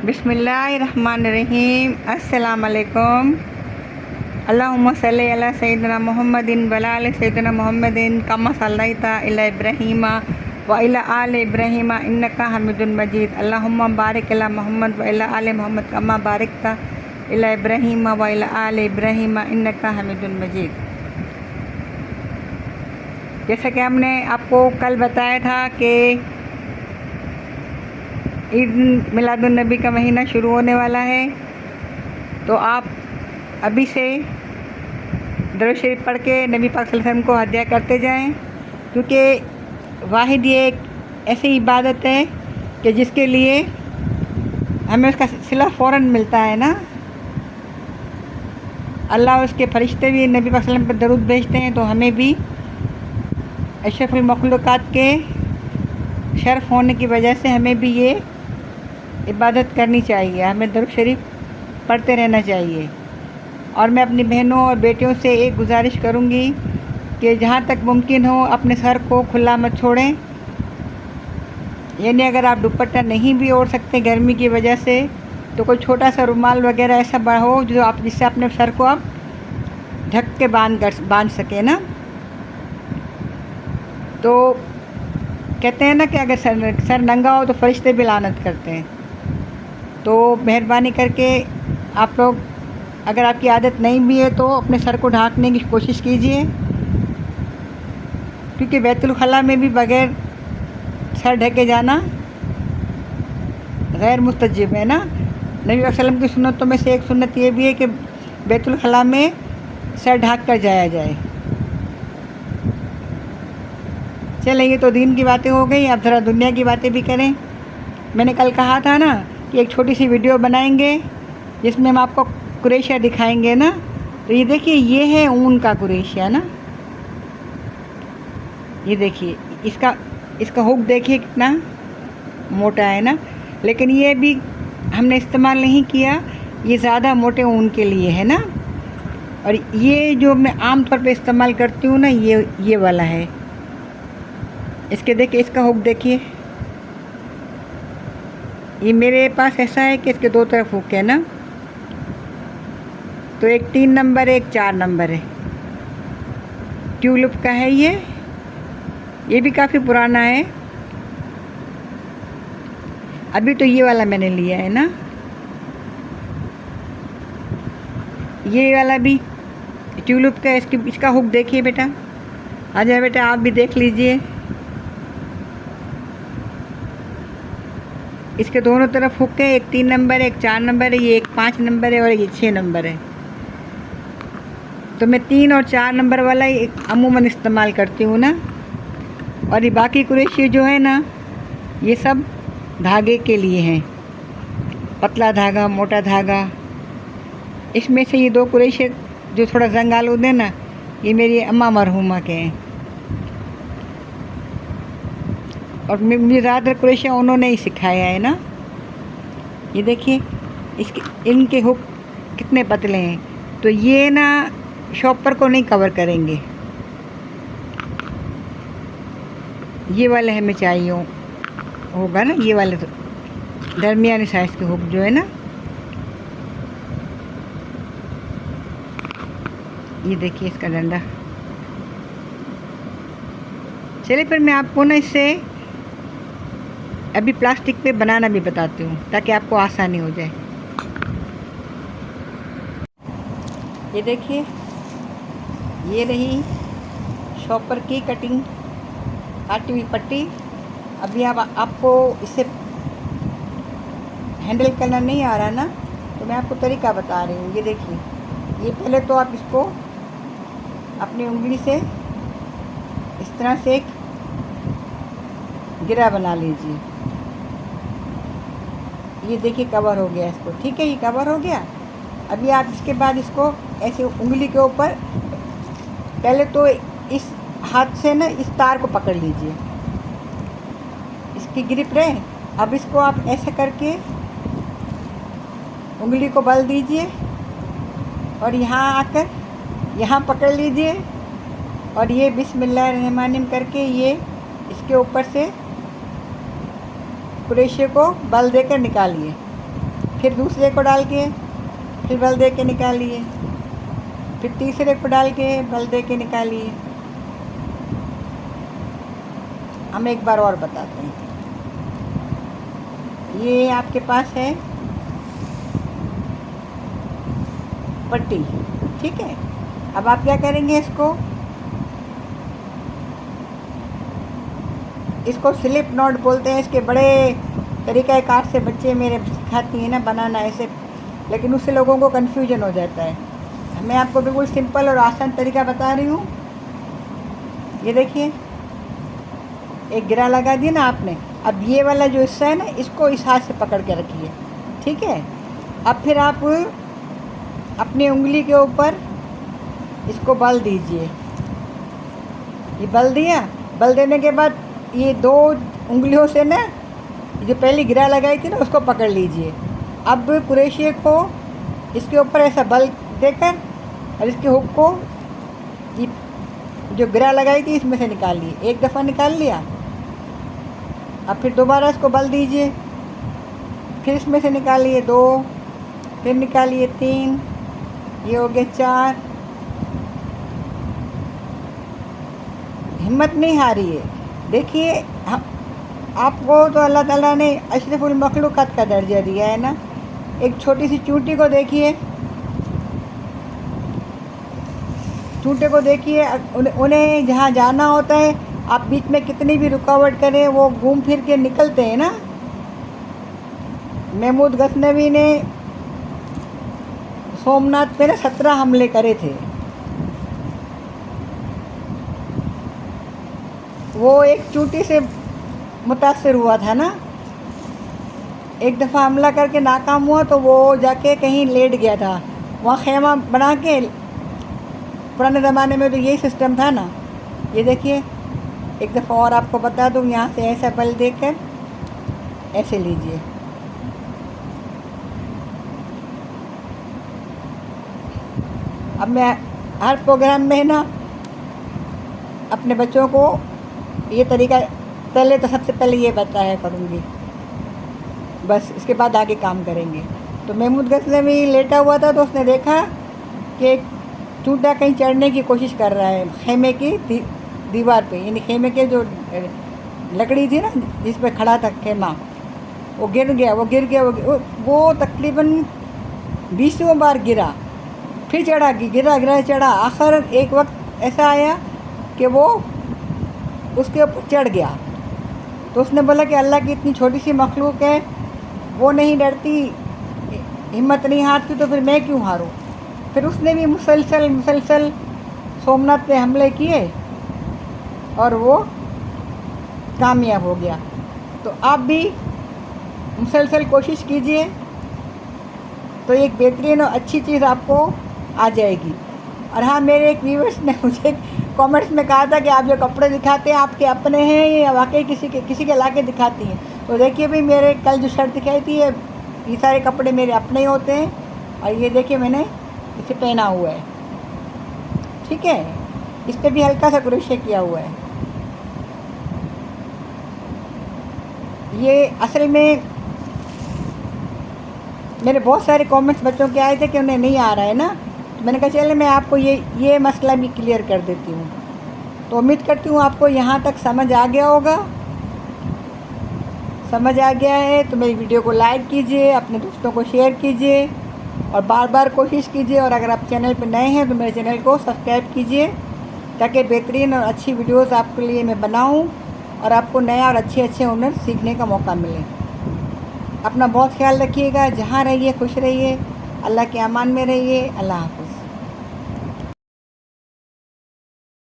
बिस्मिल्लाहिर्रहमानिर्रहीम। अस्सलाम वालेकुम। अल्लाहुम्मा सल्ली अला सय्यिदिना मुहम्मदिन व अला आलि सय्यिदिना मुहम्मदिन कमा सल्लैता इला इब्राहीमा व इला आलि इब्राहीमा इन्नका हमीदुन मजीद। अल्लाहुम्मा बारिक अला मुहम्मद व इला आलि मुहम्मद कमा बारकता इला इब्राहीमा व इला आलि इब्राहीमा इन्नका हमीदुन मजीद। जैसा कि हमने आपको कल बताया था कि ईद मिलादुन नबी का महीना शुरू होने वाला है, तो आप अभी से दरूद शरीफ पढ़ के नबी पाक सल्लल्लाहु अलैहि वसल्लम को हदिया करते जाएं, क्योंकि वाहिद ये एक ऐसी इबादत है कि जिसके लिए हमें उसका सिला फ़ौरन मिलता है ना। अल्लाह उसके फरिश्ते भी नबी पाक सल्लल्लाहु अलैहि वसल्लम पर दरूद भेजते हैं, तो हमें भी अशरफुल मखलूक़ात के शर्फ होने की वजह से हमें भी ये इबादत करनी चाहिए, हमें दरूद शरीफ पढ़ते रहना चाहिए। और मैं अपनी बहनों और बेटियों से एक गुजारिश करूँगी कि जहाँ तक मुमकिन हो अपने सर को खुला मत छोड़ें। यानी अगर आप दुपट्टा नहीं भी ओढ़ सकते गर्मी की वजह से, तो कोई छोटा सा रुमाल वगैरह ऐसा हो जो आप जिससे अपने सर को आप ढक के बांध सके ना। तो कहते हैं ना कि अगर सर नंगा हो तो फरिश्ते भी लानत करते हैं। तो मेहरबानी करके आप लोग, अगर आपकी आदत नहीं भी है तो अपने सर को ढांकने की कोशिश कीजिए, क्योंकि बैतुल खला में भी बग़ैर सर ढके जाना गैर मुस्तजिब है ना। नबी वसल्लम की सुन्नतों में से एक सुन्नत ये भी है कि बैतुल खला में सर ढाँक कर जाया जाए। चलें, ये तो दीन की बातें हो गई, अब ज़रा दुनिया की बातें भी करें। मैंने कल कहा था ना कि एक छोटी सी वीडियो बनाएंगे जिसमें हम आपको कुरैशिया दिखाएंगे ना। तो ये देखिए, ये है ऊन का कुरैशिया ना। ये देखिए, इसका हुक देखिए कितना मोटा है ना। लेकिन ये भी हमने इस्तेमाल नहीं किया, ये ज़्यादा मोटे ऊन के लिए है ना। और ये जो मैं आम तौर पे इस्तेमाल करती हूँ ना, ये वाला है। इसके देखिए, इसका हुक देखिए, ये मेरे पास ऐसा है कि इसके दो तरफ हुक है ना। तो एक 3 नंबर है, एक 4 नंबर है। ट्यूलिप का है ये भी काफ़ी पुराना है। अभी तो ये वाला मैंने लिया है ना। ये वाला भी ट्यूलिप का, इसका हुक देखिए बेटा। आ जाए बेटा, आप भी देख लीजिए। इसके दोनों तरफ हुक है, एक 3 नंबर है, एक 4 नंबर है, ये एक 5 नंबर है और ये 6 नंबर है। तो मैं 3 और 4 नंबर वाला ही अमूमन इस्तेमाल करती हूँ ना। और ये बाकी कुरैशी जो है ना, ये सब धागे के लिए हैं, पतला धागा, मोटा धागा। इसमें से ये 2 कुरैशी जो थोड़ा जंग आलूद है ना, ये मेरी अम्मा मरहुमा के हैं। और मुझे ज़्यादातर कुरैशिया उन्होंने ही सिखाया है ना। ये देखिए, इनके हुक कितने पतले हैं। तो ये ना शॉपर को नहीं कवर करेंगे, ये वाले हमें चाहिए होगा ना। ये वाले तो दरमियानी साइज़ के हुक जो है ना, ये देखिए इसका डंडा। चलिए फिर मैं आपको ना इससे अभी प्लास्टिक पे बनाना भी बताती हूँ, ताकि आपको आसानी हो जाए। ये देखिए, ये रही शॉपर की कटिंग, काटी हुई पट्टी। अभी आपको इसे हैंडल करना नहीं आ रहा ना, तो मैं आपको तरीका बता रही हूँ। ये देखिए, ये पहले तो आप इसको अपनी उंगली से इस तरह से एक गिरा बना लीजिए। ये देखिए कवर हो गया इसको, ठीक है, ये कवर हो गया। अभी आप इसके बाद इसको ऐसे उंगली के ऊपर पहले तो इस हाथ से ना इस तार को पकड़ लीजिए, इसकी ग्रिप रहे। अब इसको आप ऐसे करके उंगली को बल दीजिए और यहाँ आकर यहाँ पकड़ लीजिए, और ये बिस्मिल्लाहिर्रहमानिर्रहीम करके ये इसके ऊपर से कुरैशी को बल देकर निकालिए। फिर दूसरे को डाल के फिर बल दे के निकालिए, फिर तीसरे को डाल के बल दे के निकालिए। हम एक बार और बताते हैं। ये आपके पास है पट्टी, ठीक है। अब आप क्या करेंगे, इसको स्लिप नॉट बोलते हैं। इसके बड़े तरीक़ाकार से बच्चे मेरे सिखाती हैं ना बनाना ऐसे, लेकिन उससे लोगों को कन्फ्यूजन हो जाता है। मैं आपको बिल्कुल सिंपल और आसान तरीका बता रही हूँ। ये देखिए, एक गिरा लगा दिया ना आपने। अब ये वाला जो हिस्सा है ना, इसको इस हाथ से पकड़ के रखिए, ठीक है। अब फिर आप अपनी उंगली के ऊपर इसको बल दीजिए। ये बल दिया, बल देने के बाद ये 2 उंगलियों से ना जो पहली गिरा लगाई थी ना उसको पकड़ लीजिए। अब कुरेशिये को इसके ऊपर ऐसा बल देकर और इसके हुक को ये जो गिरा लगाई थी इसमें से निकालिए। एक दफ़ा निकाल लिया, अब फिर दोबारा इसको बल दीजिए, फिर इसमें से निकालिए 2, फिर निकालिए 3, ये हो गए 4। हिम्मत नहीं हारी है। देखिए, हम आपको तो अल्लाह ताला ने अशरफुल मखलूक़ात का दर्जा दिया है ना। एक छोटी सी चूंटी को देखिए, चूंटे को देखिए, उन्हें जहाँ जाना होता है आप बीच में कितनी भी रुकावट करें वो घूम फिर के निकलते हैं ना। महमूद गज़नवी ने सोमनाथ पे ना 17 हमले करे थे। वो एक चूंटी से मुतासर हुआ था ना। एक दफ़ा हमला करके नाकाम हुआ तो वो जाके कहीं लेट गया था, वहाँ खेमा बना के। पुराने ज़माने में तो यही सिस्टम था ना। ये देखिए, एक दफ़ा और आपको बता दूँ, यहाँ से ऐसा बल देकर ऐसे लीजिए। अब मैं हर प्रोग्राम में ना अपने बच्चों को ये तरीका पहले तो सबसे पहले ये बताया करूँगी, बस इसके बाद आगे काम करेंगे। तो महमूद गज़नवी लेटा हुआ था तो उसने देखा कि एक चूंटा कहीं चढ़ने की कोशिश कर रहा है खेमे की दीवार पे, यानी खेमे के जो लकड़ी थी ना जिस पे खड़ा था खेमा, वो गिर गया। वो तकरीबन 20 बार गिरा, फिर चढ़ा, गिरा चढ़ा। आखिर एक वक्त ऐसा आया कि वो उसके ऊपर चढ़ गया। तो उसने बोला कि अल्लाह की इतनी छोटी सी मखलूक है, वो नहीं डरती, हिम्मत नहीं हारती, तो फिर मैं क्यों हारूं। फिर उसने भी मुसलसल सोमनाथ पे हमले किए और वो कामयाब हो गया। तो आप भी मुसलसल कोशिश कीजिए तो एक बेहतरीन और अच्छी चीज़ आपको आ जाएगी। और हाँ, मेरे एक व्यूअर्स ने मुझे कमेंट्स में कहा था कि आप जो कपड़े दिखाते हैं आपके अपने हैं या वाकई किसी के ला के दिखाती हैं। तो देखिए भाई, मेरे कल जो शर्ट दिखाई थी ये सारे कपड़े मेरे अपने ही होते हैं। और ये देखिए मैंने इसे पहना हुआ है, ठीक है। इस पर भी हल्का सा क्रोशे किया हुआ है। ये असल में मेरे बहुत सारे कमेंट्स बच्चों के आए थे कि उन्हें नहीं आ रहा है ना। तो मैंने कहा चले मैं आपको ये मसला भी क्लियर कर देती हूँ। तो उम्मीद करती हूँ आपको यहाँ तक समझ आ गया होगा। समझ आ गया है तो मेरी वीडियो को लाइक कीजिए, अपने दोस्तों को शेयर कीजिए और बार बार कोशिश कीजिए। और अगर आप चैनल पर नए हैं तो मेरे चैनल को सब्सक्राइब कीजिए ताकि बेहतरीन और अच्छी वीडियोस आपके लिए मैं बनाऊं और आपको नया और अच्छे हुनर सीखने का मौका मिले। अपना बहुत ख्याल रखिएगा, जहाँ रहिए खुश रहिए, अल्लाह के अमान में रहिए। अल्लाह हाफ़िज़।